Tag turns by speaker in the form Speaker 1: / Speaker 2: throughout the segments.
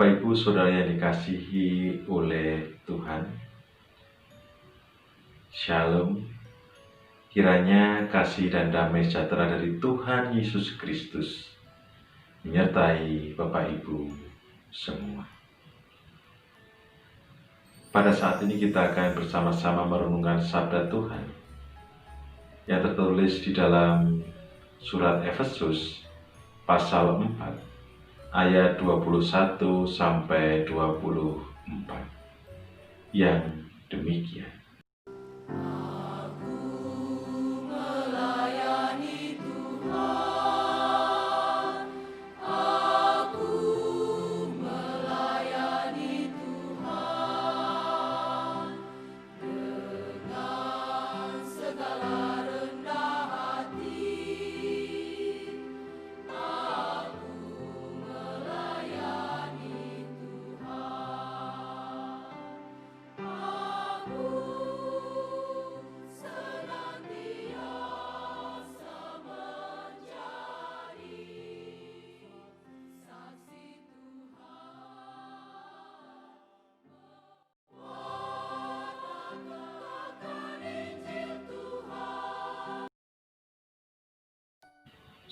Speaker 1: Bapak Ibu Saudara yang dikasihi oleh Tuhan, Shalom. Kiranya kasih dan damai sejahtera dari Tuhan Yesus Kristus menyertai Bapak Ibu semua. Pada saat ini kita akan bersama-sama merenungkan sabda Tuhan yang tertulis di dalam surat Efesus pasal 4 ayat 21 sampai 24 yang demikian.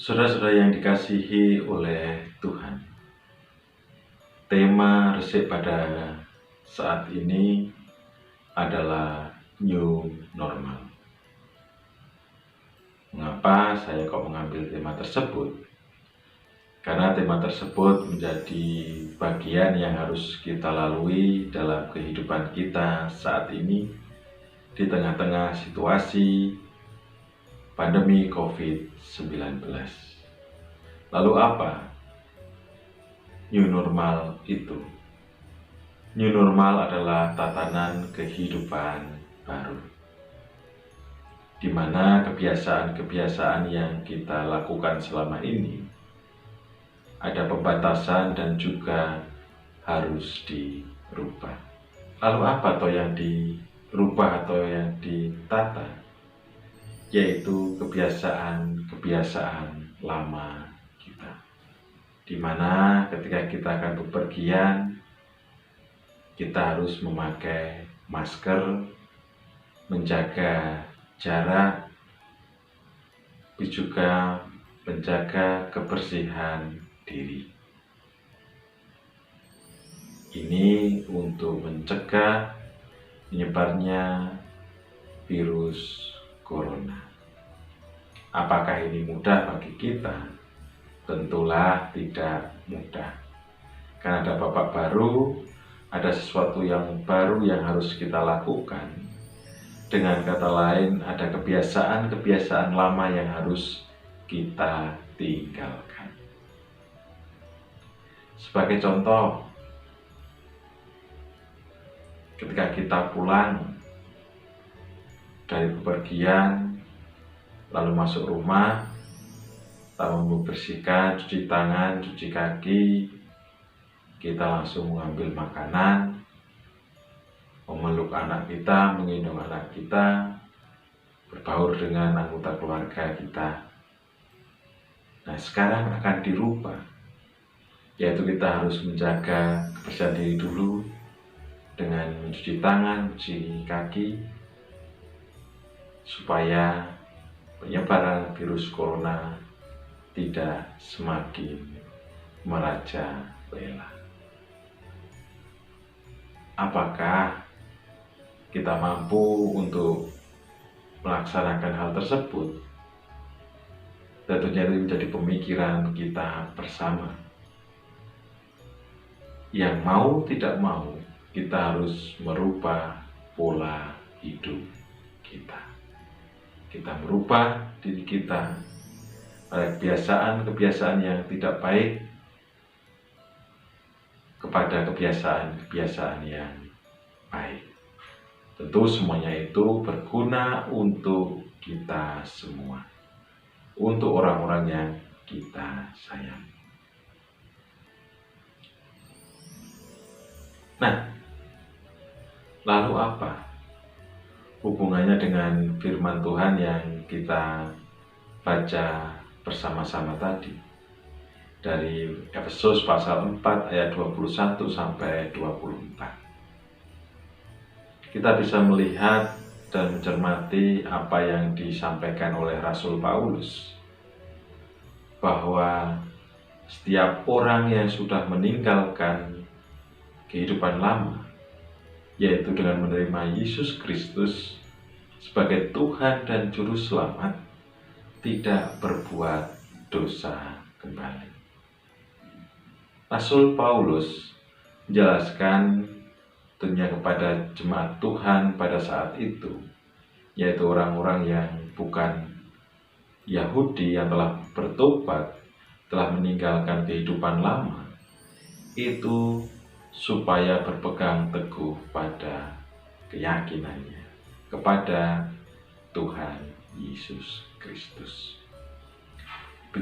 Speaker 1: Saudara-saudara yang dikasihi oleh Tuhan, tema resik pada saat ini adalah new normal. Mengapa saya kok mengambil tema tersebut? Karena tema tersebut menjadi bagian yang harus kita lalui dalam kehidupan kita saat ini di tengah-tengah situasi pandemi COVID-19. Lalu apa new normal itu? New normal adalah tatanan kehidupan baru, di mana kebiasaan-kebiasaan yang kita lakukan selama ini ada pembatasan dan juga harus dirubah. Lalu apa toh yang dirubah atau yang ditata? Yaitu kebiasaan-kebiasaan lama kita, di mana ketika kita akan bepergian, kita harus memakai masker, menjaga jarak, tapi juga menjaga kebersihan diri. Ini untuk mencegah menyebarnya virus corona. Apakah ini mudah bagi kita? Tentulah tidak mudah. Karena ada babak baru, ada sesuatu yang baru yang harus kita lakukan. Dengan kata lain, ada kebiasaan-kebiasaan lama yang harus kita tinggalkan. Sebagai contoh, ketika kita pulang dari bepergian, lalu masuk rumah, lalu membersihkan, cuci tangan, cuci kaki, kita langsung mengambil makanan, memeluk anak kita, menggendong anak kita, berbaur dengan anggota keluarga kita. Nah, sekarang akan dirubah, yaitu kita harus menjaga kebersihan diri dulu dengan mencuci tangan, mencuci kaki, supaya penyebaran virus corona tidak semakin merajalela. Apakah kita mampu untuk melaksanakan hal tersebut? Tentunya itu menjadi pemikiran kita bersama. Yang mau tidak mau, kita harus merubah pola hidup kita. Kita merubah diri kita pada kebiasaan-kebiasaan yang tidak baik kepada kebiasaan-kebiasaan yang baik. Tentu semuanya itu berguna untuk kita semua, untuk orang-orang yang kita sayangi. Nah, lalu apa hubungannya dengan firman Tuhan yang kita baca bersama-sama tadi? dari Efesus pasal 4 ayat 21 sampai 24. Kita bisa melihat dan mencermati apa yang disampaikan oleh Rasul Paulus, bahwa setiap orang yang sudah meninggalkan kehidupan lama, yaitu dengan menerima Yesus Kristus sebagai Tuhan dan Juru Selamat, tidak berbuat dosa kembali. Rasul Paulus menjelaskan tentunya kepada jemaat Tuhan pada saat itu, yaitu orang-orang yang bukan Yahudi yang telah bertobat, telah meninggalkan kehidupan lama, itu supaya berpegang teguh pada keyakinannya kepada Tuhan Yesus Kristus.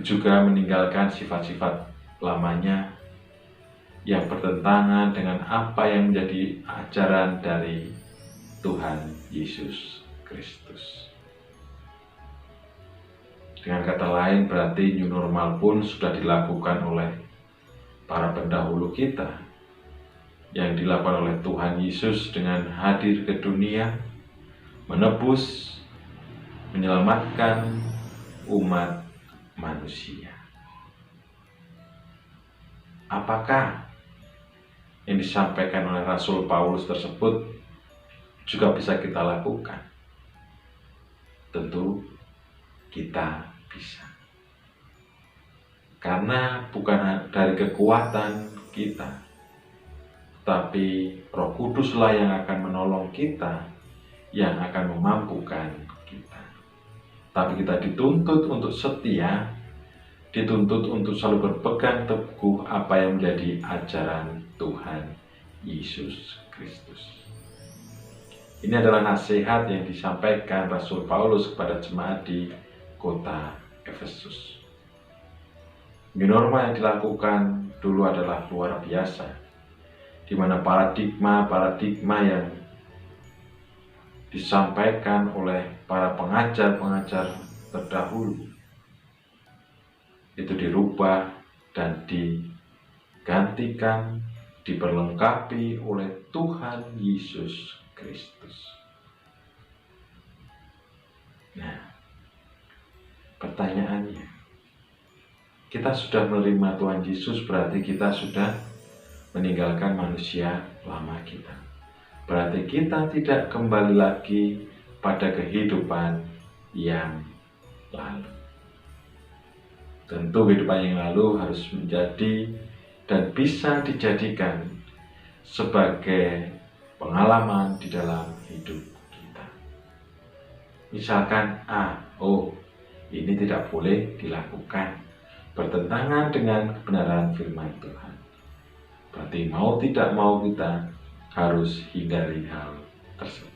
Speaker 1: Juga meninggalkan sifat-sifat lamanya yang bertentangan dengan apa yang menjadi ajaran dari Tuhan Yesus Kristus. Dengan kata lain, berarti new normal pun sudah dilakukan oleh para pendahulu kita, yang dilakukan oleh Tuhan Yesus dengan hadir ke dunia, menebus, menyelamatkan umat manusia. Apakah yang disampaikan oleh Rasul Paulus tersebut juga bisa kita lakukan? Tentu kita bisa. Karena bukan dari kekuatan kita, tapi Roh Kuduslah yang akan menolong kita, yang akan memampukan kita. Tapi kita dituntut untuk setia, dituntut untuk selalu berpegang teguh apa yang menjadi ajaran Tuhan Yesus Kristus. Ini adalah nasihat yang disampaikan Rasul Paulus kepada jemaat di kota Efesus. New normal yang dilakukan dulu adalah luar biasa, di mana paradigma yang disampaikan oleh para pengajar-pengajar terdahulu itu dirubah dan digantikan, diperlengkapi oleh Tuhan Yesus Kristus. Nah, pertanyaannya, kita sudah menerima Tuhan Yesus, berarti kita sudah meninggalkan manusia lama kita. Berarti kita tidak kembali lagi pada kehidupan yang lalu. Tentu kehidupan yang lalu harus menjadi dan bisa dijadikan sebagai pengalaman di dalam hidup kita. Misalkan ini tidak boleh dilakukan, bertentangan dengan kebenaran firman Tuhan. Berarti mau tidak mau kita harus hindari hal tersebut.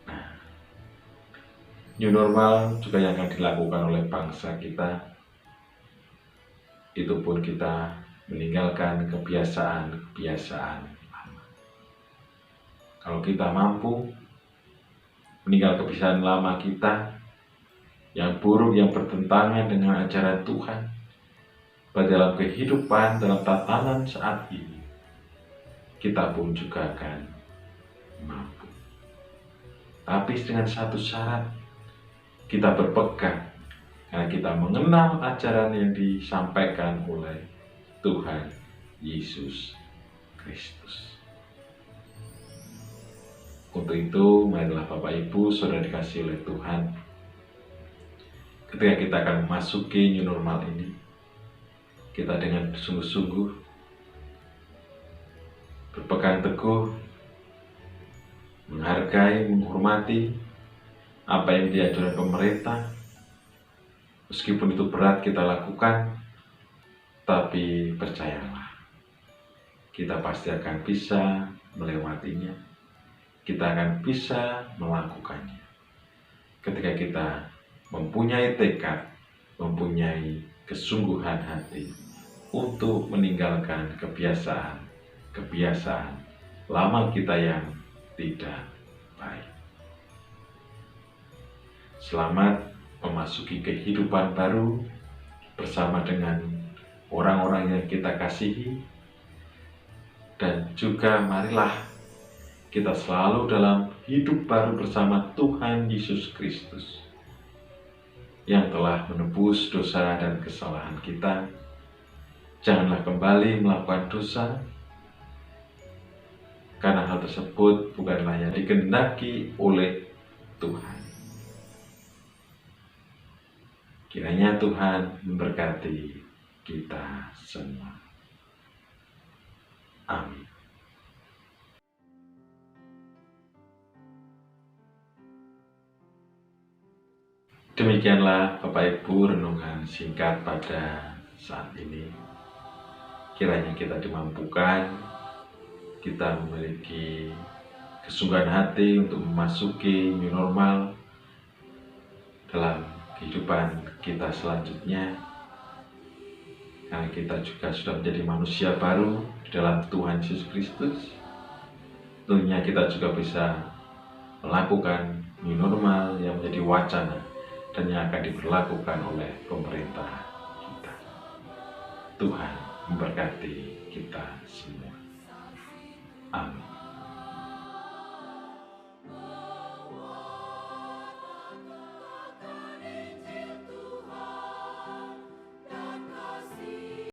Speaker 1: Nah, new normal juga yang akan dilakukan oleh bangsa kita, itu pun kita meninggalkan kebiasaan-kebiasaan lama. Kalau kita mampu meninggal kebiasaan lama kita yang buruk, yang bertentangan dengan ajaran Tuhan, pada dalam kehidupan, dalam tatanan saat ini, kita pun juga akan mampu. Tapi dengan satu syarat, kita berpegang karena kita mengenal ajaran yang disampaikan oleh Tuhan Yesus Kristus. Untuk itu, marilah Bapak Ibu, saudara dikasihi oleh Tuhan, ketika kita akan memasuki new normal ini, kita dengan sungguh-sungguh berpegang teguh, menghargai, menghormati apa yang diajarkan pemerintah. Meskipun itu berat kita lakukan, tapi percayalah, kita pasti akan bisa melewatinya. Kita akan bisa melakukannya ketika kita mempunyai tekad, mempunyai kesungguhan hati untuk meninggalkan kebiasaan lama kita yang tidak baik. Selamat memasuki kehidupan baru bersama dengan orang-orang yang kita kasihi, dan juga marilah kita selalu dalam hidup baru bersama Tuhan Yesus Kristus yang telah menebus dosa dan kesalahan kita. Janganlah kembali melakukan dosa, karena hal tersebut bukanlah yang dikehendaki oleh Tuhan. Kiranya Tuhan memberkati kita semua. Amin. Demikianlah Bapak Ibu renungan singkat pada saat ini. Kiranya kita dimampukan, kita memiliki kesungguhan hati untuk memasuki new normal dalam kehidupan kita selanjutnya, karena kita juga sudah menjadi manusia baru di dalam Tuhan Yesus Kristus. Tentunya kita juga bisa melakukan new normal yang menjadi wacana dan yang akan diberlakukan oleh pemerintah kita. Tuhan memberkati kita semua. Amin.